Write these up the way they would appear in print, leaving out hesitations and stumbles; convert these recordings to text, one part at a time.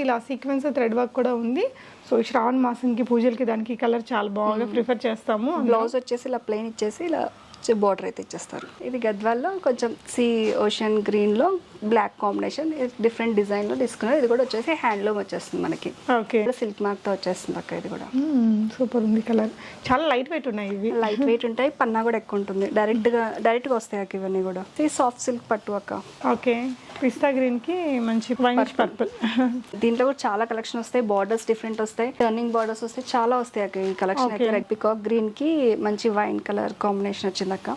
ఇలా sequence thread work కూడా ఉంది. సో శ్రావణ మాసంకి పూజలకి దానికి కలర్ చాలా బాగా ప్రిఫర్ చేస్తాము. బ్లౌజ్ వచ్చేసి ఇలా ప్లెయిన్ ఇచ్చేసి ఇలా బార్డర్ అయితే ఇచ్చేస్తారు. ఇది గద్వాల్లో కొంచెం ఓషన్ గ్రీన్ లో బ్లాక్ కాంబినేషన్ డిఫరెంట్ డిజైన్ లో తీసుకున్నారు. ఇది కూడా వచ్చేసి హ్యాండ్లూమ్ వచ్చేస్తుంది మనకి. ఓకే, సిల్క్ మార్క్ తో వచ్చేస్తుంది అక్క. ఇది కూడా సూపర్ ఉంది కలర్. చాలా లైట్ వెయిట్ ఉన్నాయి ఇవి. లైట్ వెయిట్ ఉంటాయి, పన్నా కూడా ఎక్కువ ఉంటుంది. డైరెక్ట్ గా వస్తాయి అక్క ఇవన్నీ కూడా. ఇది సాఫ్ట్ సిల్క్ పట్టు అక్క. ఓకే, పిస్తా గ్రీన్ కి మంచి వైట్ పర్పుల్. దీంట్లో కూడా చాలా కలెక్షన్ వస్తాయి. బార్డర్స్ డిఫరెంట్ వస్తాయి, టర్నింగ్ బార్డర్స్ వస్తాయి, చాలా వస్తాయి అక్క ఈ కలెక్షన్ అయితే. రెడ్ పికాక్ గ్రీన్ కి మంచి వైన్ కలర్ కాంబినేషన్ వచ్చింది అక్క.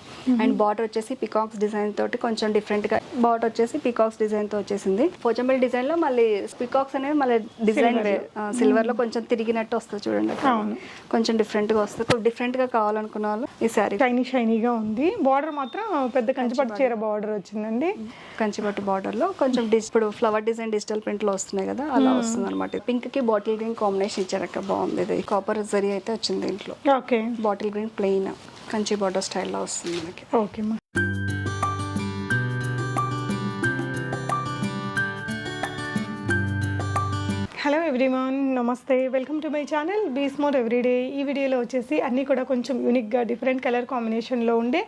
అండ్ బార్డర్ వచ్చేసి పికాక్స్ డిజైన్ తోటి కొంచెం డిఫరెంట్ గా బార్డర్ వచ్చేసి పికాక్స్ డిజైన్ తో వచ్చేసింది. పోచంపల్లి డిజైన్ లో మళ్ళీ పికాక్స్ అనేవి మళ్ళీ డిజైన్ సిల్వర్ లో కొంచెం తిరిగినట్టు వస్తుంది చూడండి. కొంచెం డిఫరెంట్ గా వస్తుంది. డిఫరెంట్ గా కావాలనుకున్న వాళ్ళు ఈ సారీ షైనీగా ఉంది. బార్డర్ మాత్రం పెద్ద కంచిపట్టు చీర బార్డర్ వచ్చిందండి. కంచిపట్టు బార్డర్ లో కొంచెం ఇప్పుడు ఫ్లవర్ డిజైన్ డిజిటల్ ప్రింట్ లో వస్తున్నాయి కదా, అలా వస్తుంది అనమాట. పింక్ కి బాటిల్ గ్రీన్ కాంబినేషన్ ఇచ్చారక్క, బాగుంది. ఇది కాపర్ జరీ అయితే వచ్చింది దీంట్లో. Okay, bottle green plain Kanchi border స్టైల్లో వస్తుంది మనకి. ఓకే మా. హలో ఎవ్రీవన్, నమస్తే, welcome to my channel be smart everyday. ఈ వీడియోలో వచ్చేసి అన్నీ కూడా కొంచెం యూనిక్గా డిఫరెంట్ కలర్ కాంబినేషన్లో ఉండే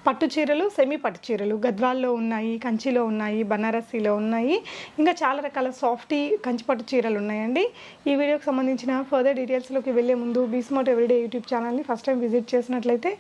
పట్టు చీరలు, సెమీ పట్టు చీరలు గద్వాల్లో ఉన్నాయి, కంచిలో ఉన్నాయి, బనారసీలో ఉన్నాయి, ఇంకా చాలా రకాల సాఫ్టీ కంచి పట్టు చీరలు ఉన్నాయండి. ఈ వీడియోకి సంబంధించిన ఫర్దర్ డీటెయిల్స్లోకి వెళ్ళే ముందు బీ స్మార్ట్ ఎవ్రీడే యూట్యూబ్ ఛానల్ని ఫస్ట్ టైం విజిట్ చేసినట్లయితే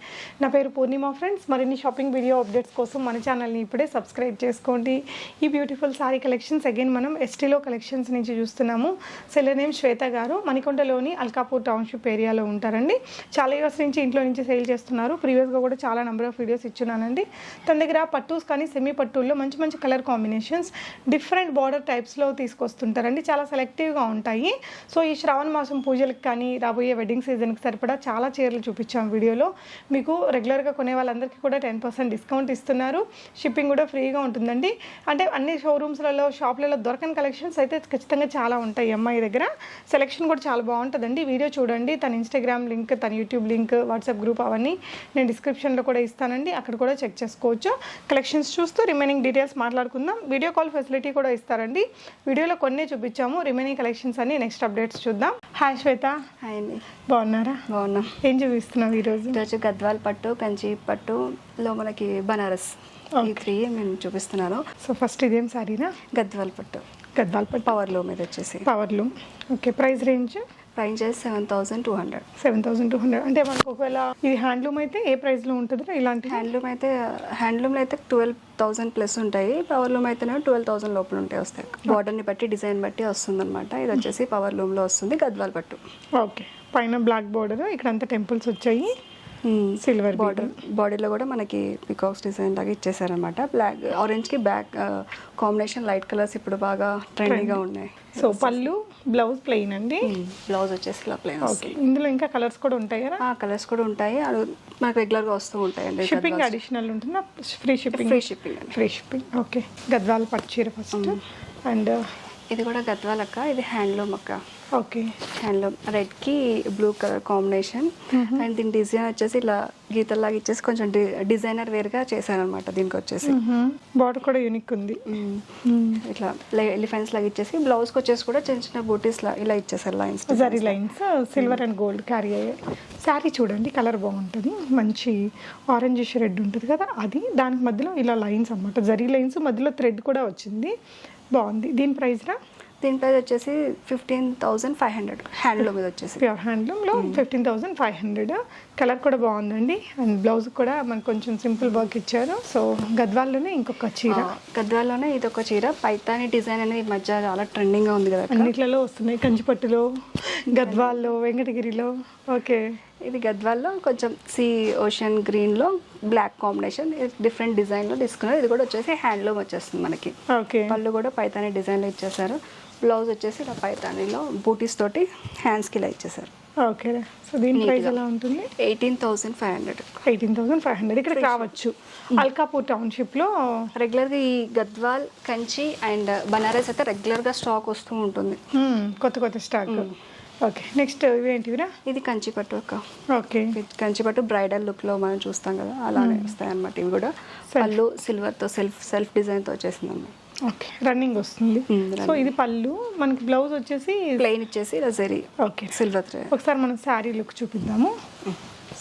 నా పేరు పూర్ణిమ ఫ్రెండ్స్. మరిన్ని షాపింగ్ వీడియో అప్డేట్స్ కోసం మన ఛానల్ని ఇప్పుడే సబ్స్క్రైబ్ చేసుకోండి. ఈ బ్యూటిఫుల్ సారీ కలెక్షన్స్ అగైన్ మనం ఎస్టీలో కలెక్షన్స్ నుంచి చూస్తున్నాము. సెల్లర్ నేమ్ శ్వేత గారు, మణికొండలోని అల్కాపూర్ టౌన్షిప్ ఏరియాలో ఉంటారండి. చాలా ఇయర్స్ నుంచి ఇంట్లో నుంచి సేల్ చేస్తున్నారు. ప్రీవియస్గా కూడా చాలా నెంబర్ ఆఫ్ వీడియోస్ ఇచ్చున్నానండి. తన దగ్గర పట్టూస్ కానీ సెమీ పట్టుల్లో మంచి మంచి కలర్ కాంబినేషన్స్ డిఫరెంట్ బార్డర్ టైప్స్లో తీసుకొస్తుంటారండి. చాలా సెలెక్టివ్గా ఉంటాయి. సో ఈ శ్రావణ మాసం పూజలకు కానీ రాబోయే వెడ్డింగ్ సీజన్కి సరిపడా చాలా చీరలు చూపించాం వీడియోలో. మీకు రెగ్యులర్గా కొనే వాళ్ళందరికీ కూడా 10% డిస్కౌంట్ ఇస్తున్నారు. షిప్పింగ్ కూడా ఫ్రీగా ఉంటుందండి. అంటే అన్ని షోరూమ్స్లలో షాప్లలో దొరకని కలెక్షన్స్ అయితే ఖచ్చితంగా చాలా ఉంటాయి అమ్మాయి దగ్గర. సెలెక్షన్ కూడా చాలా బాగుంటుందండి. వీడియో చూడండి. తన ఇన్స్టాగ్రామ్ లింక్, తన యూట్యూబ్ లింక్, వాట్సాప్ గ్రూప్ అవన్నీ నేను డిస్క్రిప్షన్లో కూడా ఇస్తానండి. అక్కడ కూడా చెక్ చేసుకోవచ్చు. కలెక్షన్స్ చూస్తూ రిమైనింగ్ డీటెయిల్స్ మాట్లాడుకుందాం. వీడియో కాల్ ఫెసిలిటీ కూడా ఇస్తారండి. వీడియోలో కొన్నే చూపించాము, రిమైనింగ్ కలెక్షన్స్ అన్ని నెక్స్ట్ అప్డేట్స్ చూద్దాం. హాయ్ శ్వేత. హాయ్ అండి. బాగున్నారా? బాగున్నాం. ఏం చూపిస్తున్నాం ఈరోజు? ఈరోజు గద్వాల్ పట్టు, కంచి పట్టులో మనకి బనారస్, ఈ 3 నేను చూపిస్తున్నాను. సో ఫస్ట్ ఇదేం సారీనా? గద్వాల్ పట్టు. గద్వాల్ పట్టు పవర్ లూమ్ మీద వచ్చేసి power loom. Okay, price range? Price 7,200. 7,200. అంటే మనకు ఒకవేళ ఇది హ్యాండ్లూమ్ అయితే ఏ ప్రైస్లో ఉంటుంది? ఇలాంటి హ్యాండ్లూమ్లో అయితే 12,000 ప్లస్ ఉంటాయి. పవర్ లూమ్ అయితేనే 12,000 లోపల ఉంటాయి, వస్తాయి. బార్డర్ని బట్టి డిజైన్ బట్టి వస్తుంది అనమాట. ఇది వచ్చేసి పవర్ లూమ్లో వస్తుంది గద్వాల్ పట్టు. ఓకే, పైన బ్లాక్ బార్డర్, ఇక్కడ అంతా టెంపుల్స్ వచ్చాయి, సిల్వర్ బార్డర్. బాడీలో కూడా మనకి పికాక్స్ డిజైన్ లాగా ఇచ్చేసారనమాట. బ్లాక్ ఆరెంజ్ కి బ్లాక్ కాంబినేషన్, లైట్ కలర్స్ ఇప్పుడు బాగా ట్రెండీగా ఉన్నాయి. సో పళ్ళు, బ్లౌజ్ ప్లెయిన్ అండి. బ్లౌజ్ వచ్చేసి ఇలా ప్లెయిన్. ఓకే, ఇందులో ఇంకా కలర్స్ కూడా ఉంటాయి కదా? కలర్స్ కూడా ఉంటాయి, మనకు రెగ్యులర్ గా వస్తూ ఉంటాయండి. షిప్పింగ్ అడిషనల్ ఉంటుందా? Free shipping. Free shipping. Okay, Gadwal పట్టు చీర ఫస్ట్. అండ్ ఇది కూడా గద్వాల్ అక్క. ఇది హ్యాండ్లూమ్ అక్క. ఓకే, హ్యాండ్లూమ్ రెడ్ కి బ్లూ కలర్ కాంబినేషన్. అండ్ దీని డిజైన్ వచ్చేసి ఇలా గీతల్లాగా ఇచ్చేసి కొంచెం డిజైనర్ వేర్ గా చేశారనమాట. దీనికి వచ్చేసి బార్డర్ కూడా యూనిక్ ఉంది. ఇట్లా ఎలిఫెంట్స్ లాగా ఇచ్చేసి బ్లౌజ్ కి వచ్చేసి కూడా చిన్న చిన్న బూటీస్ లా ఇలా ఇచ్చేసారు. Lines, zari lines, silver and gold carry అయ్యాయి. శారీ చూడండి, కలర్ బాగుంటుంది. మంచి ఆరెంజిష్ రెడ్ ఉంటుంది కదా, అది దానికి మధ్యలో ఇలా లైన్స్ అనమాట, జరీ లైన్స్, మధ్యలో థ్రెడ్ కూడా వచ్చింది. బాగుంది. దీని ప్రైస్ రా? దీని ప్రైస్ వచ్చేసి 15,500. హ్యాండ్లూమ్ మీద వచ్చేసి ప్యూర్ హ్యాండ్లూమ్లో 15,500. కలర్ కూడా బాగుందండి. అండ్ బ్లౌజ్ కూడా మనకు కొంచెం సింపుల్ వర్క్ ఇచ్చారు. సో గద్వాల్లోనే ఇంకొక చీర. గద్వాల్లోనే ఇది ఒక చీర. పైతాని డిజైన్ అనేది ఈ మధ్య చాలా ట్రెండింగ్గా ఉంది కదా, అన్నిట్లలో వస్తున్నాయి. కంచిపట్టులో, గద్వాల్లో, వెంకటగిరిలో. ఓకే, ఇది గద్వాల్లో కొంచెం ఓషన్ గ్రీన్లో బ్లాక్ కాంబినేషన్ డిఫరెంట్ డిజైన్లో తీసుకున్నారు. ఇది కూడా వచ్చేసి హ్యాండ్లూమ్ వచ్చేస్తుంది మనకి. ఓకే, పళ్ళు కూడా పైతాని డిజైన్లో ఇచ్చేసారు. బ్లౌజ్ వచ్చేసి ఇలా పైతానిలో బూటీస్ తోటి హ్యాండ్స్కి ఇలా ఇచ్చేసారు. ఓకే, సో దీని ప్రైస్ ఎలా ఉంటుంది? 18,500. 18,500. ఇక్కడ రావచ్చు అల్కాపూర్ టౌన్షిప్లో. రెగ్యులర్గా ఈ గద్వాల్, కంచి అండ్ బనారస్ అయితే రెగ్యులర్గా స్టాక్ వస్తూ ఉంటుంది, కొత్త స్టాక్. Okay, next ఇవేంటివిరా? ఇది కంచిపట్టు అక్క. ఓకే, కంచిపట్టు బ్రైడల్ లుక్లో మనం చూస్తాం కదా, అలానే వస్తాయి అన్నమాట. ఇవి కూడా పళ్ళు సిల్వర్తో సెల్ఫ్ డిజైన్తో వచ్చేసిందమ్మా. ఓకే, రన్నింగ్ వస్తుంది. సో ఇది పళ్ళు, మనకి బ్లౌజ్ వచ్చేసి ప్లెయిన్ ఇచ్చేసి ఇలా జరీ ఓకే. Silver thread. ఒకసారి మనం శారీ లుక్ చూపిద్దాము.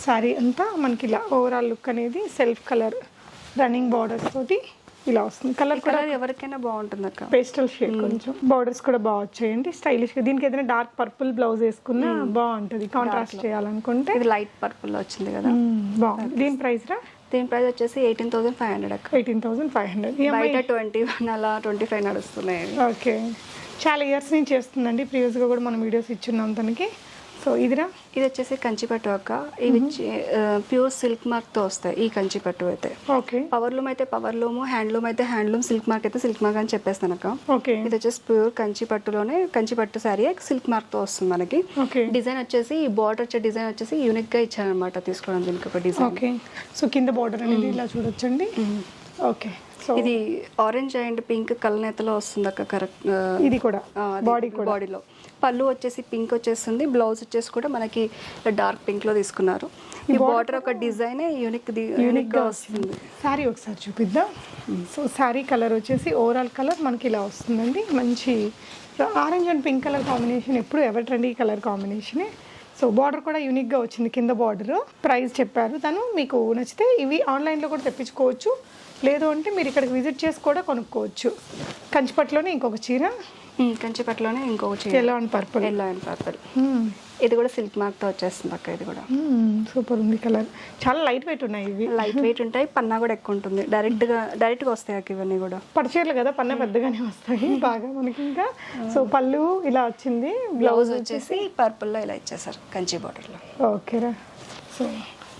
శారీ అంతా మనకి ఇలా ఓవరాల్ లుక్ అనేది సెల్ఫ్ కలర్ రన్నింగ్ బార్డర్స్ తోటి ఇలా వస్తుంది. కలర్ కూడా ఎవరికైనా బాగుంటుంది అక్క. పేస్టల్ షేడ్, కొంచెం బార్డర్స్ కూడా బాగా వచ్చాయండి స్టైలిష్గా. దీనికి ఏదైనా డార్క్ పర్పుల్ బ్లౌజ్ వేసుకున్నా బాగుంటుంది, కాంట్రాస్ట్ చేయాలనుకుంటే. ఇది లైట్ పర్పుల్ వచ్చింది కదా, బాగుంది. దీని ప్రైస్ రా? దీని ప్రైస్ వచ్చేసి 18,500 అక్క. 18,500. బయట 21 అలా 25 నడుస్తున్నాయి. ఓకే, చాలా ఇయర్స్ నుంచి చేస్తుందండి. ప్రీవియస్గా కూడా మనం వీడియోస్ ఇచ్చున్నాం తనకి. సో ఇదిరా? ఇది వచ్చేసి కంచిపట్టు అక్క. ఇవి ప్యూర్ సిల్క్ మార్క్ తో వస్తాయి ఈ కంచిపట్టు అయితే. ఓకే. పవర్లూమ్ అయితే పవర్లూమ్, హ్యాండ్లూమ్ అయితే హ్యాండ్లూమ్, సిల్క్ మార్క్ అయితే సిల్క్ మార్క్ అని చెప్పేస్తాను అక్క. ఓకే. ఇది వచ్చేసి ప్యూర్ కంచిపట్టులోనే కంచిపట్టు శారీ సిల్క్ మార్క్ తో వస్తుంది మనకి. ఓకే. డిజైన్ వచ్చేసి బార్డర్ వచ్చే డిజైన్ వచ్చేసి యూనిక్ గా ఇచ్చారనమాట తీసుకోవడం దీనికి ఒక డిజైన్. ఓకే. సో కింద బార్డర్ అనేది ఇలా చూడొచ్చండి. ఓకే. సో ఇది ఆరెంజ్ అండ్ పింక్ కలనేతలో వస్తుంది అక్క. కరెక్ట్. ఇది కూడా బాడీలో పళ్ళు వచ్చేసి పింక్ వచ్చేస్తుంది, బ్లౌజ్ వచ్చేసి కూడా మనకి డార్క్ పింక్ లో తీసుకున్నారు. ఈ బార్డర్ ఒక డిజైన్ యూనిక్ గా వస్తుంది. శారీ ఒకసారి చూపిద్దాం. సో శారీ కలర్ వచ్చేసి ఓవరాల్ కలర్ మనకి ఇలా వస్తుందండి. మంచి orange and pink colour combination ఎప్పుడు ఎవర్ ట్రెండీ కలర్ కాంబినేషనే. సో బార్డర్ కూడా యూనిక్గా వచ్చింది. కింద బార్డర్ ప్రైస్ చెప్పారు తను. మీకు నచ్చితే ఇవి ఆన్లైన్లో కూడా తెప్పించుకోవచ్చు, లేదు అంటే మీరు ఇక్కడికి విజిట్ చేసి కూడా కొనుక్కోవచ్చు. కంచిపట్టులోనే ఇంకొక చీర, కంచిపట్టులోనే ఇంకొక చీర ఎల్లో అండ్ పర్పుల్. ఇది కూడా సిల్క్ మార్క్ తో వచ్చేస్తుంది అక్క. ఇది కూడా సూపర్ ఉంది కలర్. చాలా లైట్ వెయిట్ ఉన్నాయి ఇవి. లైట్ వెయిట్ ఉంటాయి, పన్నా కూడా ఎక్కువ ఉంటుంది. డైరెక్ట్ గా వస్తాయి అక్క ఇవన్నీ కూడా. పట్టుచీరలు కదా, పన్నా పెద్దగానే వస్తాయి బాగా మనకి. ఇంకా సో పళ్ళు ఇలా వచ్చింది, బ్లౌజ్ వచ్చేసి పర్పుల్ లో ఇలా ఇచ్చేసారు కంచి బార్డర్ లో. ఓకేరా. సో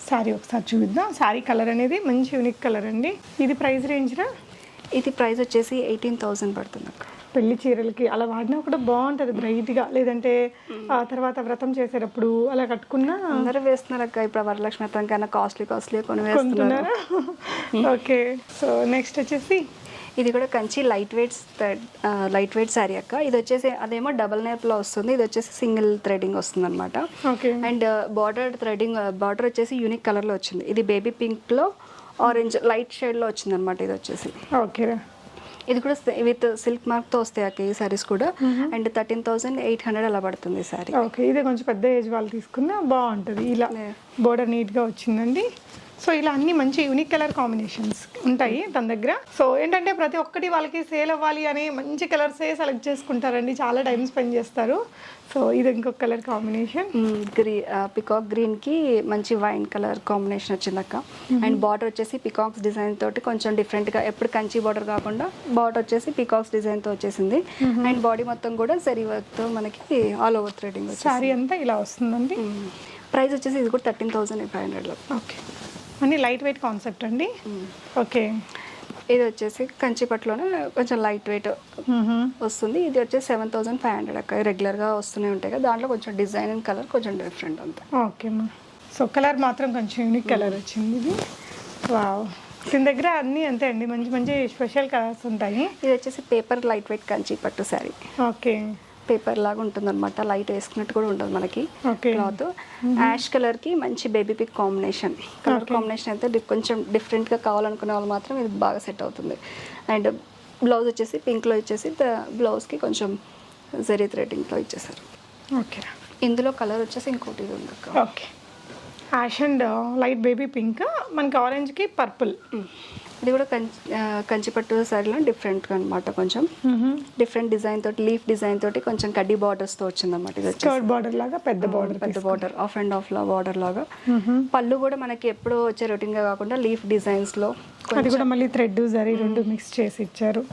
శారీ ఒకసారి చూద్దాం. శారీ కలర్ అనేది మంచి యూనిక్ కలర్ అండి. ఇది ప్రైస్ రేంజ్ రా? ఇది ప్రైస్ వచ్చేసి 18,000 పడుతుంది అక్క. పెళ్లి చీరలకి అలా వాడినా కూడా బాగుంటుంది బ్రైట్గా, లేదంటే ఆ తర్వాత వ్రతం చేసేటప్పుడు అలా కట్టుకున్నా. అందరూ వేస్తున్నారు అక్క ఇప్పుడు వరలక్ష్మి వ్రతం కన్నా కాస్ట్లీ కొని వేస్తున్నారు. ఓకే. సో నెక్స్ట్ వచ్చేసి ఇది కూడా కంచి లైట్ వెయిట్ శారీ అక్క. ఇది వచ్చేసి అదేమో డబల్ నేర్పులో వస్తుంది, ఇది వచ్చేసి సింగిల్ థ్రెడింగ్ వస్తుంది అనమాట. అండ్ బార్డర్ వచ్చేసి యూనిక్ కలర్ లో వచ్చింది. ఇది బేబీ పింక్ లో ఆరెంజ్ లైట్ షేడ్ లో వచ్చింది అనమాట. ఇది వచ్చేసి ఓకే. ఇది కూడా విత్ సిల్క్ మార్క్ తో వస్తాయి అక్క ఈ సారీస్ కూడా. అండ్ 13,800 అలా పడుతుంది ఈ సారీ. ఓకే. ఇది కొంచెం పెద్ద ఏజ్ వాళ్ళు తీసుకున్నా బాగుంటుంది. ఇలా బోర్డర్ నీట్ గా వచ్చిందండి. సో ఇలా అన్ని మంచి యూనిక్ కలర్ కాంబినేషన్స్ ఉంటాయి తన దగ్గర. సో ఏంటంటే ప్రతి ఒక్కటి వాళ్ళకి సేల్ అవ్వాలి అని మంచి కలర్సే సెలెక్ట్ చేసుకుంటారండి, చాలా టైం స్పెండ్ చేస్తారు. సో ఇది ఇంకొక కలర్ కాంబినేషన్, పికాక్ గ్రీన్ కి మంచి వైన్ కలర్ కాంబినేషన్ వచ్చింది అక్క. అండ్ బార్డర్ వచ్చేసి పికాక్స్ డిజైన్ తోటి కొంచెం డిఫరెంట్ గా, ఎప్పుడు కంచి బార్డర్ కాకుండా బార్డర్ వచ్చేసి పికాక్స్ డిజైన్ తో వచ్చేసింది. అండ్ బాడీ మొత్తం కూడా జరీ వర్క్ తో మనకి ఆల్ ఓవర్ థ్రెడింగ్. సారీ అంతా ఇలా వస్తుందండి. ప్రైస్ వచ్చేసి ఇది కూడా 13,500 లో. ఓకే. అన్ని లైట్ వెయిట్ కాన్సెప్ట్ అండి. ఓకే. ఇది వచ్చేసి కంచిపట్టులోనే కొంచెం లైట్ వెయిట్ వస్తుంది. ఇది వచ్చేసి 7,500 అక్క. రెగ్యులర్గా వస్తూనే ఉంటాయి కదా, దాంట్లో కొంచెం డిజైన్ అండ్ కలర్ కొంచెం డిఫరెంట్ అంతా. ఓకే అమ్మా. సో కలర్ మాత్రం కొంచెం యూనిక్ కలర్ వచ్చింది ఇది. వావ్. దీని దగ్గర అన్నీ అంతే అండి, మంచి మంచి స్పెషల్ కలర్స్ ఉంటాయి. ఇది వచ్చేసి పేపర్ లైట్ వెయిట్ కంచిపట్టు శారీ. ఓకే. పేపర్ లాగా ఉంటుంది అనమాట, లైట్ వేసుకున్నట్టు కూడా ఉంటుంది మనకి క్లాత్. యాష్ కలర్ కి మంచి baby pink combination, colour combination అయితే కొంచెం డిఫరెంట్ గా కావాలనుకునే వాళ్ళు మాత్రం ఇది బాగా సెట్ అవుతుంది. అండ్ బ్లౌజ్ వచ్చేసి పింక్ లో ఇచ్చేసి బ్లౌజ్ కి కొంచెం జరీ థ్రెడింగ్ లో ఇచ్చేసారు. ఓకే. ఇందులో కలర్ వచ్చేసి ఇంకోటి ఉంది. Okay. Ash and light baby pink, మనకి ఆరెంజ్ కి పర్పుల్. ఇది కూడా కంచిపట్టు శారీలో డిఫరెంట్గా అనమాట, కొంచెం డిఫరెంట్ డిజైన్ తోటి, లీఫ్ డిజైన్ తోటి కొంచెం కడ్డీ బార్డర్స్ తో వచ్చింది అనమాట. ఇది స్కర్ట్ బార్డర్ లాగా పెద్ద border, of and of law border లాగా. పళ్ళు కూడా మనకి ఎప్పుడో వచ్చే రొటీన్ గా కాకుండా లీఫ్ డిజైన్స్ లో, అది కూడా మళ్ళీ థ్రెడ్ జరీ రెండు మిక్స్ చేసి ఇచ్చారు.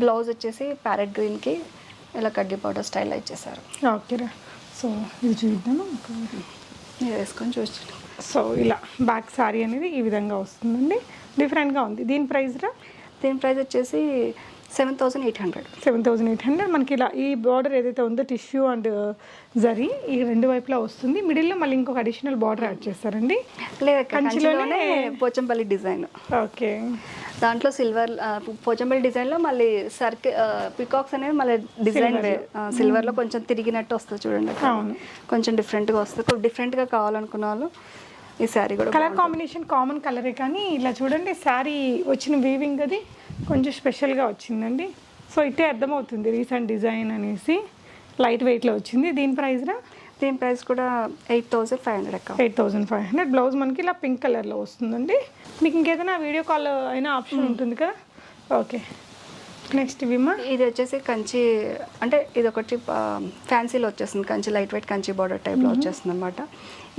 బ్లౌజ్ వచ్చేసి ప్యారెట్ గ్రీన్ కి ఇలా కడ్డీ బార్డర్ స్టైల్ ఇచ్చేసారు. ఓకేరా. సో ఇది చూద్దాము, వేసుకొని చూసి. సో ఇలా బ్యాక్ శారీ అనేది ఈ విధంగా వస్తుందండి, డిఫరెంట్గా ఉంది. దీని ప్రైస్ రా? దీని ప్రైస్ వచ్చేసి 7,800. 7,800. మనకి ఇలా ఈ బార్డర్ ఏదైతే ఉందో టిష్యూ అండ్ జరీ ఈ రెండు వైపులా వస్తుంది. మిడిల్లో మళ్ళీ ఇంకొక అడిషనల్ బార్డర్ యాడ్ చేస్తారండి. కంచిలోనే పోచంపల్లి డిజైన్. ఓకే. దాంట్లో సిల్వర్ పోచంపల్లి డిజైన్లో మళ్ళీ పికాక్స్ అనేది మళ్ళీ డిజైన్ సిల్వర్లో కొంచెం తిరిగినట్టు వస్తుంది చూడండి. కొంచెం డిఫరెంట్గా వస్తుంది. డిఫరెంట్గా కావాలనుకున్న వాళ్ళు ఈ శారీ కూడా. కలర్ కాంబినేషన్ కామన్ కలరే, కానీ ఇలా చూడండి శారీ వచ్చిన వీవింగ్ అది కొంచెం స్పెషల్గా వచ్చిందండి. సో ఇట్టే అర్థమవుతుంది రీసెంట్ డిజైన్ అనేసి. లైట్ వెయిట్లో వచ్చింది. దీని ప్రైస్రా? దీని ప్రైస్ కూడా 8,500 అక్క. 8,500. బ్లౌజ్ మనకి ఇలా పింక్ కలర్లో వస్తుందండి. మీకు ఇంకేదైనా వీడియో కాల్ అయినా ఆప్షన్ ఉంటుంది కదా. ఓకే, నెక్స్ట్ ఇవిమా. ఇది వచ్చేసి కంచి, అంటే ఇది ఒకటి ఫ్యాన్సీలో వచ్చేస్తుంది, Kanchi light weight Kanchi border టైప్లో వచ్చేస్తుంది అనమాట.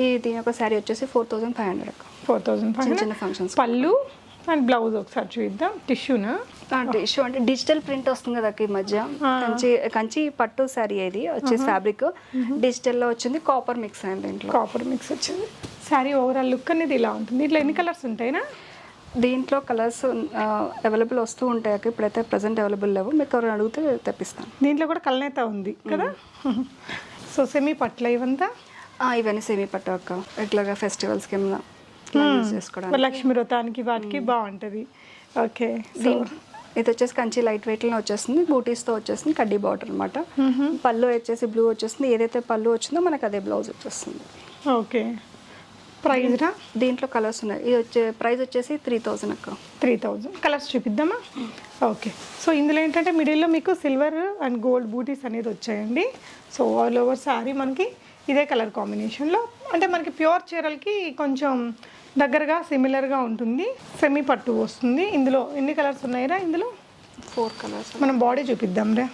ఈ దీని యొక్క శారీ వచ్చేసి 4,500 అక్క. 4,500. చిన్న ఫంక్షన్స్. పళ్ళు అండ్ బ్లౌజ్ ఒకసారి చూద్దాం. టిష్యూనా? టిష్యూ అంటే డిజిటల్ ప్రింట్ వస్తుంది కదా ఈ మధ్య. కంచి పట్టు శారీ ఇది వచ్చేసి ఫ్యాబ్రిక్ డిజిటల్లో వచ్చింది, కాపర్ మిక్స్ అయింది. దీంట్లో కాపర్ మిక్స్ వచ్చింది. శారీ ఓవరాల్ లుక్ అనేది ఇలా ఉంటుంది. ఇట్లా ఎన్ని కలర్స్ ఉంటాయినా? దీంట్లో కలర్స్ అవైలబుల్ వస్తూ ఉంటాయి. ఇప్పుడైతే ప్రజెంట్ అవైలబుల్ లేవు, మీకు ఎవరైనా అడిగితే తెప్పిస్తాను. దీంట్లో కూడా కలనేత ఉంది కదా. సో సెమీ పట్ల ఇవంతా? ఇవన్నీ సెమీ పట్టు అక్క. రెగ్యులర్గా ఫెస్టివల్స్కి ఏమైనా యూజ్ చేసుకోవడానికి, లక్ష్మీ వ్రతానికి వాటికి బాగుంటుంది. ఓకే, ఇది వచ్చేసి కంచి లైట్ వెయిట్లో వచ్చేస్తుంది, బూటీస్తో వచ్చేస్తుంది, కడ్డీ బార్డర్ అనమాట. పళ్ళు వచ్చేసి బ్లూ వచ్చేస్తుంది. ఏదైతే పళ్ళు వచ్చిందో మనకు అదే బ్లౌజ్ వచ్చేస్తుంది. ఓకే, ప్రైస్ రా? దీంట్లో కలర్స్ ఉన్నాయి. ఇది వచ్చే ప్రైస్ వచ్చేసి 3,000 అక్క. 3,000. కలర్స్ చూపిద్దామా? ఓకే, సో ఇందులో ఏంటంటే మిడిల్లో మీకు సిల్వర్ అండ్ గోల్డ్ బూటీస్ అనేది వచ్చాయండి. సో ఆల్ ఓవర్ శారీ మనకి ఇదే కలర్ కాంబినేషన్లో, అంటే మనకి ప్యూర్ చీరలకి కొంచెం దగ్గరగా సిమిలర్గా ఉంటుంది. సెమీ పట్టు వస్తుంది. ఇందులో ఎన్ని కలర్స్ ఉన్నాయిరా? ఇందులో 4 కలర్స్. మనం బాడీ చూపిద్దాం రా,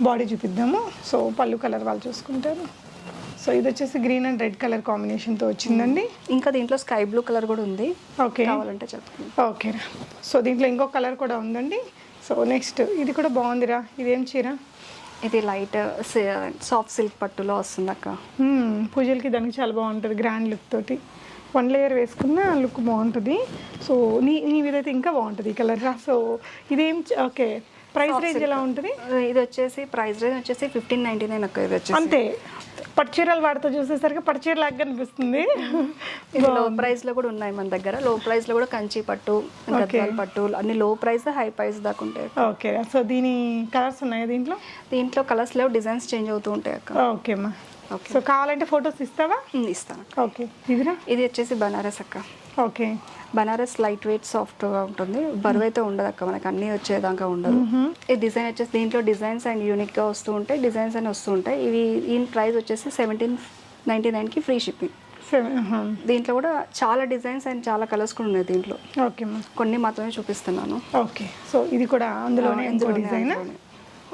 బాడీ చూపిద్దాము. సో పళ్ళు కలర్ వాళ్ళు చూసుకుంటారు. సో ఇది వచ్చేసి గ్రీన్ అండ్ రెడ్ కలర్ కాంబినేషన్తో వచ్చిందండి. ఇంకా దీంట్లో స్కై బ్లూ కలర్ కూడా ఉంది, ఓకే కావాలంటే చెప్తాను. ఓకేరా. సో దీంట్లో ఇంకో కలర్ కూడా ఉందండి. సో నెక్స్ట్ ఇది కూడా బాగుందిరా. ఇదేం చీర? ఇది లైట్ సాఫ్ట్ సిల్క్ పట్టులో వస్తుంది అక్క. పూజలకి దానికి చాలా బాగుంటుంది, గ్రాండ్ లుక్ తోటి. 1 లేయర్ వేసుకున్న లుక్ బాగుంటుంది. సో నీ ఇదైతే ఇంకా బాగుంటుంది ఈ కలర్ రా. సో ఇదేం? ఓకే, ప్రైస్ రేంజ్ ఎలా ఉంటుంది? ఇది వచ్చేసి ప్రైస్ రేంజ్ వచ్చేసి 1599 అక్క. ఇది వచ్చేసి అంతే. పట్టు చీరలు వాడితో చూసేసరికి పట్టు చీర లాగా అనిపిస్తుంది. లో ప్రైస్ లో కూడా ఉన్నాయి మన దగ్గర. లో ప్రైస్ లో కూడా కంచి పట్టు, గద్వాల్ పట్టు అన్ని లో ప్రైస్ హై ప్రైస్ దాకా ఉంటాయి. ఓకే, సో దీని కలర్స్ ఉన్నాయా దీంట్లో? దీంట్లో కలర్స్ లేవు, డిజైన్స్ చేంజ్ అవుతూ ఉంటాయి అక్క. ఓకే అమ్మా. ఓకే, సో కావాలంటే ఫొటోస్ ఇస్తావా? ఇస్తాను. ఓకే, ఇదిరా? ఇది వచ్చేసి బనారస్ అక్క. ఓకే, బనారస్ లైట్ వెయిట్ సాఫ్ట్గా ఉంటుంది, బరువు అయితే ఉండదు అక్క, మనకి అన్నీ వచ్చేదాకా ఉండదు. ఈ డిజైన్ వచ్చేసి దీంట్లో డిజైన్స్ అండ్ యూనిక్గా వస్తూ ఉంటాయి, డిజైన్స్ అని వస్తూ ఉంటాయి. ఇవి ఈ ప్రైస్ వచ్చేసి 1799కి ఫ్రీ షిప్పింగ్. దీంట్లో కూడా చాలా డిజైన్స్ అండ్ చాలా కలర్స్ కూడా ఉన్నాయి దీంట్లో. ఓకే, కొన్ని మాత్రమే చూపిస్తున్నాను. ఓకే, సో ఇది కూడా అందులోనే ఇంకో డిజైన్.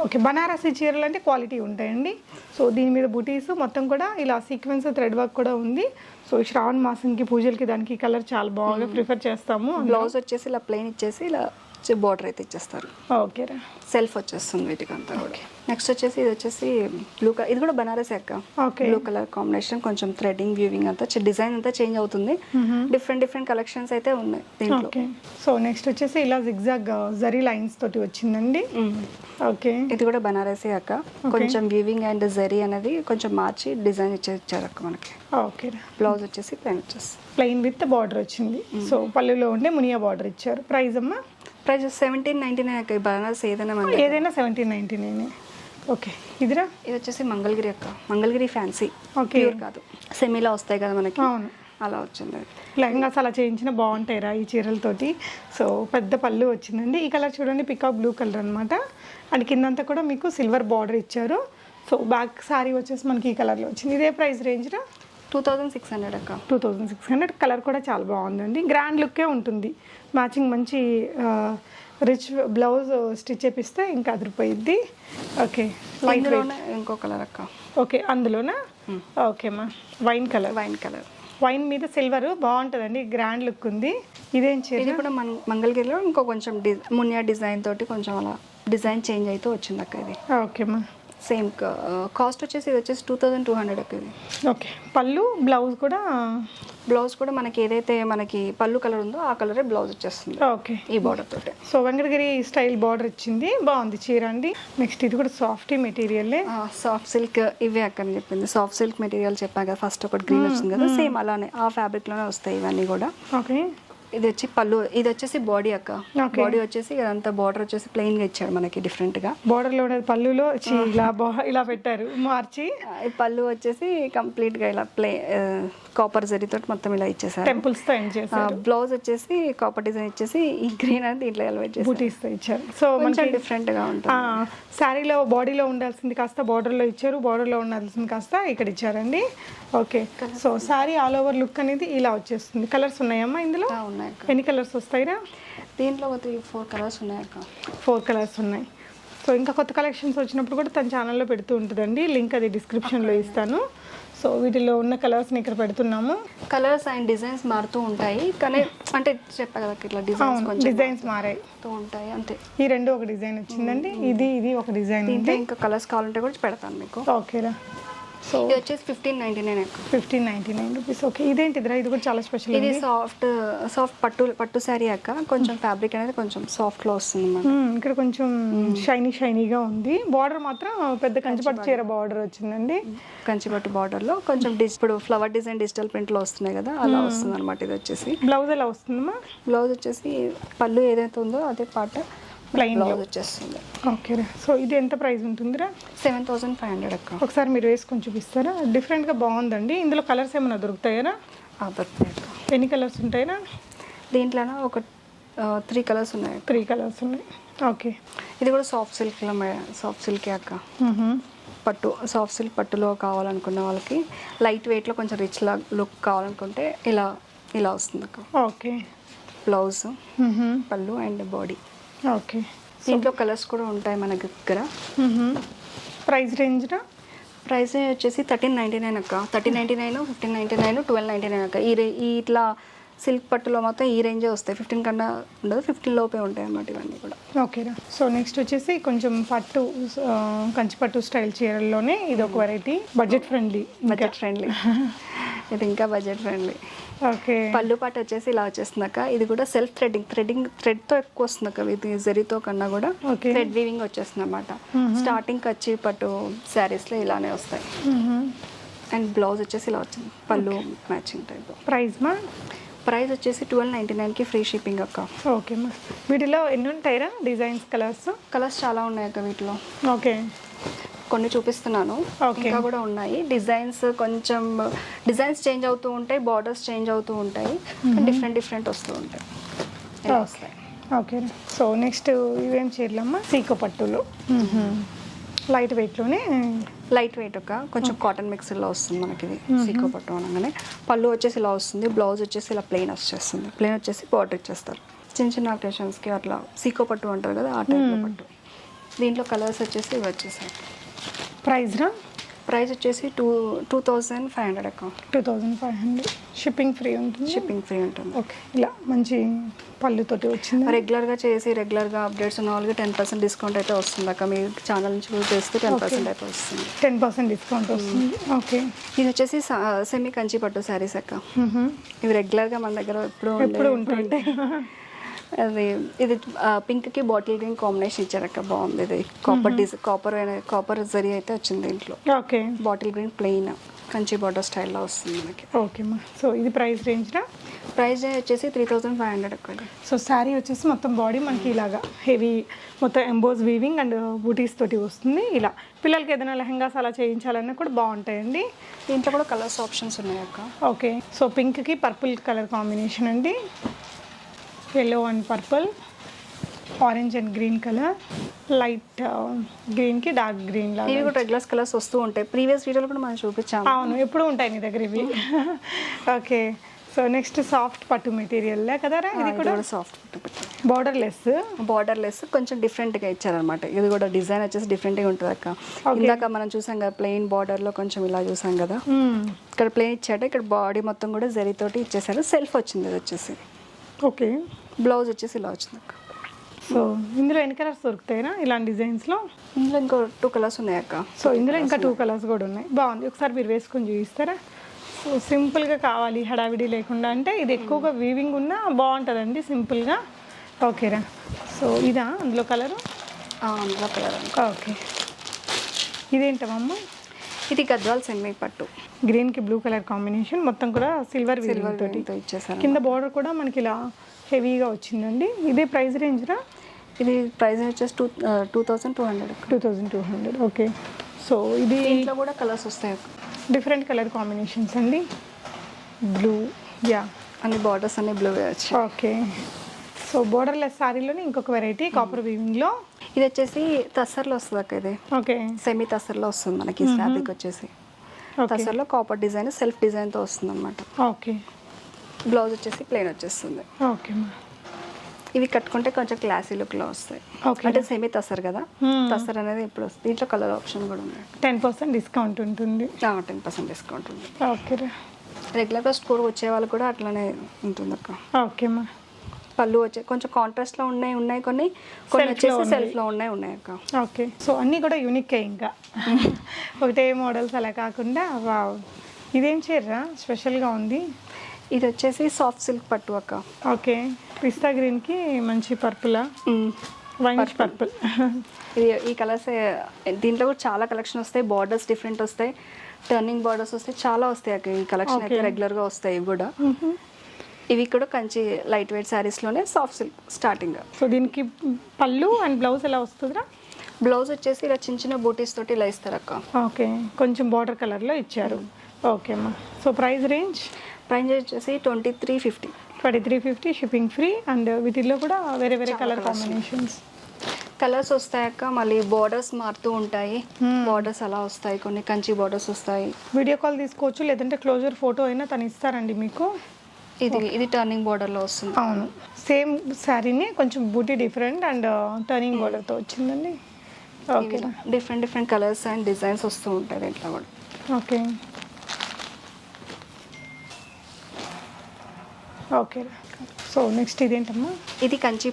ఓకే, బనారసి చీరలు అంటే క్వాలిటీ ఉంటాయండి. సో దీని మీద బుటీస్ మొత్తం కూడా ఇలా సీక్వెన్స్ థ్రెడ్ వర్క్ కూడా ఉంది. సో శ్రావణ మాసంకి పూజలకి దానికి కలర్ చాలా బాగా ప్రిఫర్ చేస్తాము. బ్లౌజ్ వచ్చేసి ఇలా ప్లెయిన్ ఇచ్చేసి ఇలా బార్డర్ అయితే ఇచ్చేస్తారు. ఓకేరా, సెల్ఫ్ వచ్చేస్తుంది వీటికి అంతా. ఓకే, నెక్స్ట్ వచ్చేసి ఇది వచ్చేసి బ్లూ కలర్. ఇది కూడా బనారస్ అక్క. ఓకే, బ్లూ కలర్ కాంబినేషన్, కొంచెం థ్రెడింగ్ వ్యూవింగ్ అంతా డిజైన్ అంతా చేంజ్ అవుతుంది. డిఫరెంట్ కలెక్షన్స్ అయితే ఉన్నాయి దీంట్లో. ఓకే, సో నెక్స్ట్ వచ్చేసి ఇలా జిగ్జాగ్ జరీ లైన్స్ తోటి వచ్చిందండి. ఓకే, ఇది కూడా బనారసే అక్క. కొంచెం వ్యూవింగ్ అండ్ జరీ అనేది కొంచెం మార్చి డిజైన్ ఇచ్చారు అక్క మనకి. ఓకే, బ్లౌజ్ వచ్చేసి ప్లెయిన్ వచ్చేసి ప్లెయిన్ విత్ బార్డర్ వచ్చింది. సో పళ్ళులో ఉండే మునియా బార్డర్ ఇచ్చారు. ప్రైస్ అమ్మా? ప్రైస్ 1799 అక్క. ఈ బనారస్ ఏదైనా 1799. ఓకే, ఇదిరా? ఇది వచ్చేసి మంగళగిరి అక్క. మంగళగిరి ఫ్యాన్సీ. ఓకే, ప్యూర్ కాదు, సెమీలో వస్తాయి కదా మనకి. అవును, అలా వచ్చింది. లెహంగాస్ అలా చేయించిన బాగుంటాయిరా ఈ చీరలతోటి. సో పెద్ద పళ్ళు వచ్చిందండి. ఈ కలర్ చూడండి, పికాక్ బ్లూ కలర్ అనమాట. అండ్ కిందంతా కూడా మీకు సిల్వర్ బార్డర్ ఇచ్చారు. సో బ్యాక్ సారీ వచ్చేసి మనకి ఈ కలర్లో వచ్చింది. ఇదే ప్రైస్ రేంజ్రా? 2600 అక్క. 2600. కలర్ కూడా చాలా బాగుందండి, గ్రాండ్ లుక్కే ఉంటుంది. మ్యాచింగ్ మంచి రిచ్ బ్లౌజ్ స్టిచ్ చేపిస్తే ఇంకా అదిరిపోయిద్ది. ఓకే, లైట్ ఇంకో కలర్ అక్క. ఓకే, అందులోనా? ఓకేమ్మా, వైన్ కలర్. వైన్ మీద సిల్వర్ బాగుంటుందండి, గ్రాండ్ లుక్ ఉంది. ఇదేం చీర? ఇది కూడా మంగళగిరిలో ఇంకో కొంచెం మునియా డిజైన్ తోటి కొంచెం అలా డిజైన్ చేంజ్ అయితే వచ్చింది అక్క. ఇది ఓకేమ్మా, సేమ్ కాస్ట్ వచ్చేసి ఇది వచ్చేసి 2200 అక్క. ఇది ఓకే. పళ్ళు బ్లౌజ్ కూడా మనకి ఏదైతే మనకి పళ్ళు కలర్ ఉందో ఆ కలరే బ్లౌజ్ వచ్చేస్తుంది. ఓకే, ఈ బార్డర్ తోటి. సో వెంకటగిరి స్టైల్ బార్డర్ ఇచ్చింది, బాగుంది చీర అండి. నెక్స్ట్ ఇది కూడా సాఫ్ట్ మెటీరియల్. సాఫ్ట్ సిల్క్ ఇవే అక్కడ చెప్పింది. సాఫ్ట్ సిల్క్ మెటీరియల్ చెప్పాను కదా, ఫస్ట్ ఒకటి గ్రీన్ వచ్చింది కదా, సేమ్ అలానే ఆ ఫ్యాబ్రిక్ లోనే వస్తాయి ఇవన్నీ కూడా. ఓకే, ఇది వచ్చి పళ్ళు, ఇది వచ్చేసి బాడీ అక్క. Okay. బాడీ వచ్చేసి ఇదంతా బార్డర్ వచ్చేసి ప్లెయిన్ గా ఇచ్చాడు మనకి డిఫరెంట్ గా. బోర్డర్లో ఉన్నది పళ్ళులో ఇలా పెట్టారు మార్చి. ఈ పళ్ళు వచ్చేసి కంప్లీట్ గా ఇలా కాపర్ జరీతో మొత్తం ఇలా ఇచ్చేసారు. టెంపుల్స్ తో ఎండ్ చేశారు. బ్లౌజ్ వచ్చేసి కాపర్ డిజైన్ ఇచ్చేసి ఈ గ్రీన్ అనేది ఇట్లా ఎలివేట్ చేసి బూటీస్ తో ఇచ్చారు. సో కొంచెం డిఫరెంట్ గా ఉంటుంది. శారీలో బాడీలో ఉండాల్సింది కాస్త బార్డర్లో ఇచ్చారు, బార్డర్లో ఉండాల్సింది కాస్త ఇక్కడ ఇచ్చారండి. Okay, so sari all over look అనేది ఇలా వచ్చేస్తుంది. కలర్స్ ఉన్నాయమ్మా ఇందులో? ఉన్నాయి అక్క. ఎన్ని కలర్స్ వస్తాయిరా? దీంట్లో ఒక 3-4 కలర్స్ ఉన్నాయి అక్క. 4 కలర్స్ ఉన్నాయి. సో ఇంకా కొత్త కలెక్షన్స్ వచ్చినప్పుడు కూడా తన ఛానల్లో పెడుతూ ఉంటుందండి, లింక్ అది డిస్క్రిప్షన్లో ఇస్తాను. సో వీటిలో ఉన్న కలర్స్ని ఇక్కడ పెడుతున్నాము. కలర్స్ అండ్ డిజైన్స్ మారుతూ ఉంటాయి, కానీ అంటే చెప్పా కదా ఇట్లా డిజైన్స్ కొంచెం డిజైన్స్ మారాయి ఉంటాయి అంతే. ఈ రెండు ఒక డిజైన్ వచ్చిందండి, ఇది ఒక డిజైన్. దీంట్లో ఇంకా కలర్స్ కావాలంటే కూడా పెడతాను మీకు. ఓకేరా. సో ఇది వచ్చేసి 1599 అక్క. 1599 రూపీస్. ఓకే, ఇదేంటిదిరా? ఇది కూడా చాలా స్పెషల్. ఇది సాఫ్ట్ పట్టు శారీ అక్క. కొంచెం ఫ్యాబ్రిక్ అనేది కొంచెం సాఫ్ట్ లో వస్తుంది అన్నమాట. ఇక్కడ కొంచెం షైనీగా ఉంది. బార్డర్ మాత్రం పెద్ద కంచిపట్టు చీర బార్డర్ వచ్చిందండి. కంచిపట్టు బార్డర్ లో కొంచెం ఇప్పుడు ఫ్లవర్ డిజైన్ డిజిటల్ ప్రింట్ లో వస్తున్నాయి కదా, అలా వస్తుంది అనమాట. ఇది వచ్చేసి బ్లౌజ్ ఎలా వస్తుందమ్మా? బ్లౌజ్ వచ్చేసి పళ్ళు ఏదైతే ఉందో అదే పాట ప్లెయిన్ బ్లౌజ్ వచ్చేస్తుంది. ఓకేరా. సో ఇది ఎంత ప్రైస్ ఉంటుందిరా? 7500 అక్క. ఒకసారి మీరు వేసుకొని చూపిస్తారా? డిఫరెంట్గా బాగుందండి. ఇందులో కలర్స్ ఏమైనా దొరుకుతాయరా? దొరుకుతాయి అక్క. ఎన్ని కలర్స్ ఉంటాయరా? దీంట్లోనే ఒక 3 కలర్స్ ఉన్నాయి. 3 కలర్స్ ఉన్నాయి. ఓకే, ఇది కూడా సాఫ్ట్ సిల్కే అక్క. సాఫ్ట్ సిల్క్ పట్టులో కావాలనుకున్న వాళ్ళకి లైట్ వెయిట్లో కొంచెం రిచ్ లుక్ కావాలనుకుంటే ఇలా వస్తుంది అక్క. ఓకే, బ్లౌజ్, పళ్ళు అండ్ బాడీ. ఓకే, దీంట్లో కలర్స్ కూడా ఉంటాయి మన దగ్గర. ప్రైస్ రేంజ్రా? ప్రైస్ వచ్చేసి 1399 అక్క. 1399, 1599, 1299 అక్క. ఈ ఇట్లా సిల్క్ పట్టులో మాత్రం ఈ రేంజే వస్తాయి. 15 కన్నా ఉండదు, 15 లోపే ఉంటాయి అన్నమాట ఇవన్నీ కూడా. ఓకేరా. సో నెక్స్ట్ వచ్చేసి కొంచెం కంచిపట్టు స్టైల్ చీరల్లోనే ఇది ఒక వెరైటీ. Budget friendly. ఇది ఇంకా బడ్జెట్ ఫ్రెండ్లీ. ఓకే, పళ్ళు పాట వచ్చేసి ఇలా వచ్చేస్తుంది అక్క. ఇది కూడా సెల్ఫ్ థ్రెడ్తో ఎక్కువ వస్తుంది అక్క. ఇది జరీతో కన్నా కూడా థ్రెడ్ వీవింగ్ వచ్చేస్తుంది అన్నమాట. స్టార్టింగ్ కచ్చి పట్టు శారీస్లో ఇలానే వస్తాయి. అండ్ బ్లౌజ్ వచ్చేసి ఇలా వచ్చింది, పళ్ళు మ్యాచింగ్ టైప్. ప్రైస్ వచ్చేసి 1299కి ఫ్రీ షిప్పింగ్ అక్క. ఓకే అమ్మా. వీటిలో ఎన్ని ఉంటాయిరా డిజైన్స్? కలర్స్ చాలా ఉన్నాయి అక్క వీటిలో. ఓకే, కొన్ని చూపిస్తున్నాను, ఇంకా కూడా ఉన్నాయి. డిజైన్స్ చేంజ్ అవుతూ ఉంటాయి, బార్డర్స్ చేంజ్ అవుతూ ఉంటాయి, డిఫరెంట్ వస్తూ ఉంటాయి. ఓకే. సో నెక్స్ట్ ఇవేం చీరలమ్మా? సీకో పట్టులో లైట్ వెయిట్ ఒక కొంచెం కాటన్ మిక్స్లో వస్తుంది మనకి. ఇది సీకో పట్టు అనగానే పళ్ళు వచ్చేసి ఇలా వస్తుంది, బ్లౌజ్ వచ్చేసి ఇలా ప్లెయిన్ వచ్చేసి బార్డర్ ఇచ్చేస్తారు. చిన్న అకేషన్స్కి అట్లా సీకో పట్టు అంటారు కదా, ఆ టైప్లో పట్టు. దీంట్లో కలర్స్ వచ్చేసి ఇవి వచ్చేసాయి. ప్రైస్ వచ్చేసి 2500 అక్క. 2500. షిప్పింగ్ ఫ్రీ ఉంటుంది. ఓకే, ఇలా మంచి పళ్ళుతోటి వచ్చింది. రెగ్యులర్గా అప్డేట్స్ ఉన్న వాళ్ళకి 10% డిస్కౌంట్ అయితే వస్తుంది అక్క. మీ ఛానల్ నుంచి కూడా చేస్తే 10% అయితే వస్తుంది. 10% డిస్కౌంట్ వస్తుంది. ఓకే, ఇది వచ్చేసి సెమీ కంచి పట్టు శారీస్ అక్క. ఇవి రెగ్యులర్గా మన దగ్గర ఎప్పుడు ఉంటాయి. ఇది పింక్కి బాటిల్ గ్రీన్ కాంబినేషన్ ఇచ్చారక్క, బాగుంది. ఇది కాపర్ జరీ అయితే వచ్చింది దీంట్లో. Okay, bottle green plain Kanchi border స్టైల్లో వస్తుంది మనకి. ఓకే అమ్మా. సో ఇది ప్రైస్ రేంజ్నా? ప్రైస్ వచ్చేసి 3500 అక్కడ. సో శారీ వచ్చేసి మొత్తం బాడీ మనకి ఇలాగా హెవీ మొత్తం ఎంబోజ్ వీవింగ్ అండ్ బూటీస్ తోటి వస్తుంది. ఇలా పిల్లలకి ఏదైనా లెహంగాస్ అలా చేయించాలన్నా కూడా బాగుంటాయండి. దీంట్లో కూడా కలర్స్ ఆప్షన్స్ ఉన్నాయి అక్క. ఓకే, సో పింక్కి పర్పుల్ కలర్ కాంబినేషన్ అండి, yellow and purple, orange and green colour, light గ్రీన్కి డార్క్ గ్రీన్ లాగా. ఇవి కూడా రెగ్యులర్ కలర్స్ వస్తూ ఉంటాయి. ప్రీవియస్ వీడియోలో కూడా మనం చూపించాము. అవును, ఎప్పుడు ఉంటాయి నీ దగ్గర ఇవి. ఓకే, సో నెక్స్ట్ సాఫ్ట్ పట్టు మెటీరియల్ కదరా? ఇది కూడా సాఫ్ట్ పట్టు, బార్డర్లెస్ కొంచెం డిఫరెంట్గా ఇచ్చారనమాట. ఇది కూడా డిజైన్ వచ్చేసి డిఫరెంట్గా ఉంటుంది అక్క. ఇందాక మనం చూసాం కదా ప్లెయిన్ బార్డర్లో కొంచెం ఇలా చూసాం కదా, ఇక్కడ ప్లెయిన్ ఇచ్చాడు, ఇక్కడ బాడీ మొత్తం కూడా జరీతోటి ఇచ్చేసారు. సెల్ఫ్ వచ్చింది ఇది వచ్చేసి. ఓకే, బ్లౌజ్ వచ్చేసి ఇలా వచ్చింది అక్క. సో ఇందులో ఎన్ని కలర్స్ దొరుకుతాయినా ఇలాంటి డిజైన్స్లో? ఇందులో ఇంకో 2 కలర్స్ ఉన్నాయి అక్క. సో ఇందులో ఇంకా 2 కలర్స్ కూడా ఉన్నాయి. బాగుంది, ఒకసారి మీరు వేసుకొని చూపిస్తారా? సో సింపుల్గా కావాలి, హడావిడి లేకుండా అంటే ఇది ఎక్కువగా వీవింగ్ ఉన్నా బాగుంటుందండి సింపుల్గా. ఓకేరా. సో ఇదా అందులో కలరు? అందులో కలర్. ఓకే, ఇదేంటమ్మా? ఇది గద్వాల్ సెమీ పట్టు గ్రీన్కి బ్లూ కలర్ కాంబినేషన్, మొత్తం కూడా సిల్వర్ సిల్వర్ తోటి తో ఇచ్చేసారు. కింద బార్డర్ కూడా మనకి ఇలా హెవీగా వచ్చిందండి. ఇదే ప్రైస్ రేంజ్ రా? ఇది ప్రైస్ వచ్చేసి 2200. 2200. ఓకే. సో ఇది దీంట్లో కూడా కలర్స్ వస్తాయి, డిఫరెంట్ కలర్ కాంబినేషన్స్ అండి. బ్లూ, యా, అన్ని బార్డర్స్ అన్ని బ్లూ వచ్చి. ఓకే. సో బోర్డర్లెస్ సారీలోనే ఇంకొక వెరైటీ కాపర్ వీవింగ్లో. ఇది వచ్చేసి తస్సర్లో వస్తుంది అక్క. ఇది ఓకే, సెమీ తస్సర్లో వస్తుంది మనకి ఫ్యాబ్రిక్ వచ్చేసి. తస్సర్లో కాపర్ డిజైన్ సెల్ఫ్ డిజైన్తో వస్తుంది అనమాట. ఓకే. బ్లౌజ్ వచ్చేసి ప్లెయిన్ వచ్చేస్తుంది. ఓకే. ఇవి కట్టుకుంటే కొంచెం క్లాసీ లుక్లో వస్తాయి. ఓకే. అంటే సెమీ తస్సర్ కదా, తస్సర్ అనేది ఇప్పుడు వస్తుంది. దీంట్లో కలర్ ఆప్షన్ కూడా ఉంది. 10% డిస్కౌంట్ ఉంటుంది. 10% డిస్కౌంట్ ఉంది. ఓకే రా. రెగ్యులర్గా స్టోర్ వచ్చే వాళ్ళు కూడా అట్లానే ఉంటుంది అక్క. ఓకేమ్మా. పళ్ళు వచ్చే కొంచెం కాంట్రాస్ట్లో ఉన్నాయి కొన్ని వచ్చేసి సెల్ఫ్లో ఉన్నాయి అక్క. ఓకే. సో అన్నీ కూడా యూనిక్కే, ఇంకా ఒకటే మోడల్స్ అలా కాకుండా. వావ్, ఇదేం చీర స్పెషల్గా ఉంది? ఇది వచ్చేసి సాఫ్ట్ సిల్క్ పట్టు అక్క. ఓకే. పిస్తా గ్రీన్కి మంచి పర్పులా, వైన్ పర్పుల్. ఇది ఈ కలర్స్ దీంట్లో కూడా చాలా కలెక్షన్ వస్తాయి. బార్డర్స్ డిఫరెంట్ వస్తాయి, టర్నింగ్ బార్డర్స్ వస్తాయి, చాలా వస్తాయి అక్క. ఈ కలెక్షన్ అయితే రెగ్యులర్గా వస్తాయి ఇవి కూడా. ఇవి కూడా కంచి లైట్ వెయిట్ శారీస్లోనే సాఫ్ట్ సిల్క్ స్టార్టింగ్. సో దీనికి పళ్ళు అండ్ బ్లౌజ్ ఎలా వస్తుందిరా? బ్లౌజ్ వచ్చేసి ఇలా చిన్న చిన్న బూటీస్ తోటి ఇలా ఇస్తారు అక్క. ఓకే, కొంచెం బార్డర్ కలర్లో ఇచ్చారు. ఓకే అమ్మా. So price range? ప్రైస్ వచ్చేసి 2350. 2350 షిప్పింగ్ ఫ్రీ. అండ్ వీటిల్లో కూడా వేరే వేరే కలర్ కాంబినేషన్స్, కలర్స్ వస్తాయి అక్క. మళ్ళీ బార్డర్స్ మారుతూ ఉంటాయి. బార్డర్స్ అలా వస్తాయి, కొన్ని కంచి బార్డర్స్ వస్తాయి. వీడియో కాల్ తీసుకోవచ్చు, లేదంటే క్లోజర్ ఫోటో అయినా తను ఇస్తారండి మీకు. ఇది టర్నింగ్ బార్డర్లో వస్తుంది. అవును, సేమ్ శారీని కొంచెం బూటీ డిఫరెంట్ అండ్ టర్నింగ్ బార్డర్తో వచ్చిందండి. Okay. Different colours and designs వస్తూ ఉంటాయి దీంట్లో కూడా. ఓకే. ఓకే. సో నెక్స్ట్ ఇదేంటమ్మా? ఇది కంచి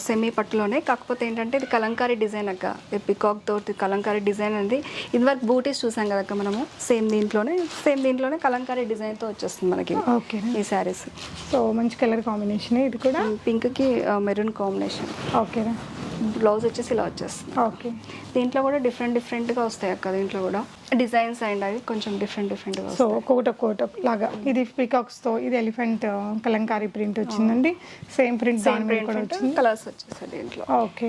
సెమీ పట్టులోనే, కాకపోతే ఏంటంటే ఇది కలంకారీ డిజైన్ అక్క. పికాక్ తోటి కలంకారీ డిజైన్ అనేది ఇదివరకు బూటీస్ చూసాం కదక్క మనము. సేమ్ దీంట్లోనే కలంకారీ డిజైన్తో వచ్చేస్తుంది మనకి. ఓకే. ఈ శారీస్ సో మంచి కలర్ కాంబినేషన్ ఇది కూడా. పింక్కి మెరూన్ కాంబినేషన్. ఓకేనా. బ్లౌజ్ వచ్చేసి ఇలా వచ్చేస్తుంది. ఓకే. దీంట్లో కూడా డిఫరెంట్గా వస్తాయి అక్క. దీంట్లో కూడా డిజైన్స్ అండ్ అవి కొంచెం డిఫరెంట్గా. సో ఒక్కొక్కటి లాగా. ఇది పీకాక్స్తో, ఇది ఎలిఫెంట్ కలంకారీ ప్రింట్ వచ్చిందండి. సేమ్ ప్రింట్ దాని మీద కూడా వచ్చింది. కలర్స్ వచ్చేసాయి దీంట్లో. ఓకే.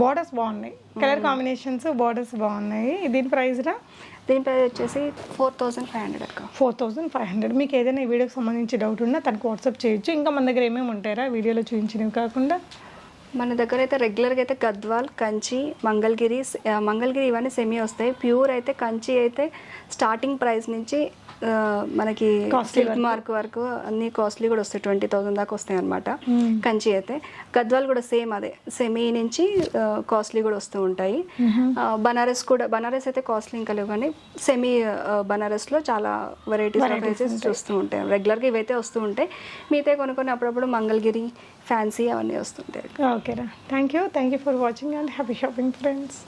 బార్డర్స్ బాగున్నాయి, కలర్ కాంబినేషన్స్, బార్డర్స్ బాగున్నాయి. దీని ప్రైస్ రా? దీని ప్రైస్ వచ్చేసి 4500 అక్క. 4500. మీకు ఏదైనా ఈ వీడియోకి సంబంధించి డౌట్ ఉన్నా తనకు వాట్సాప్ చేయొచ్చు. ఇంకా మన దగ్గర ఏమేమి ఉంటాయరా వీడియోలో చూపించినవి కాకుండా? మన దగ్గర అయితే రెగ్యులర్గా అయితే గద్వాల్, కంచి, మంగళగిరి ఇవన్నీ సెమీ వస్తాయి. ప్యూర్ అయితే కంచి అయితే స్టార్టింగ్ ప్రైస్ నుంచి మనకి సిల్క్ మార్క్ వరకు అన్ని కాస్ట్లీ కూడా వస్తాయి. 20,000 దాకా వస్తాయి అనమాట. కంచి అయితే. గద్వాల్ కూడా సేమ్ అదే, సెమీ నుంచి కాస్ట్లీ కూడా వస్తూ ఉంటాయి. బనారస్ అయితే కాస్ట్లీ ఇంకా లేవు, కానీ సెమీ బనారస్లో చాలా వెరైటీస్ చూస్తూ ఉంటాయి. రెగ్యులర్గా ఇవైతే వస్తూ ఉంటాయి. మిగతా కొన్ని అప్పుడప్పుడు మంగళగిరి, ఫ్యాన్సీ అవన్నీ వస్తుంటాయి. ఓకేరా. Thank you for watching and happy shopping friends.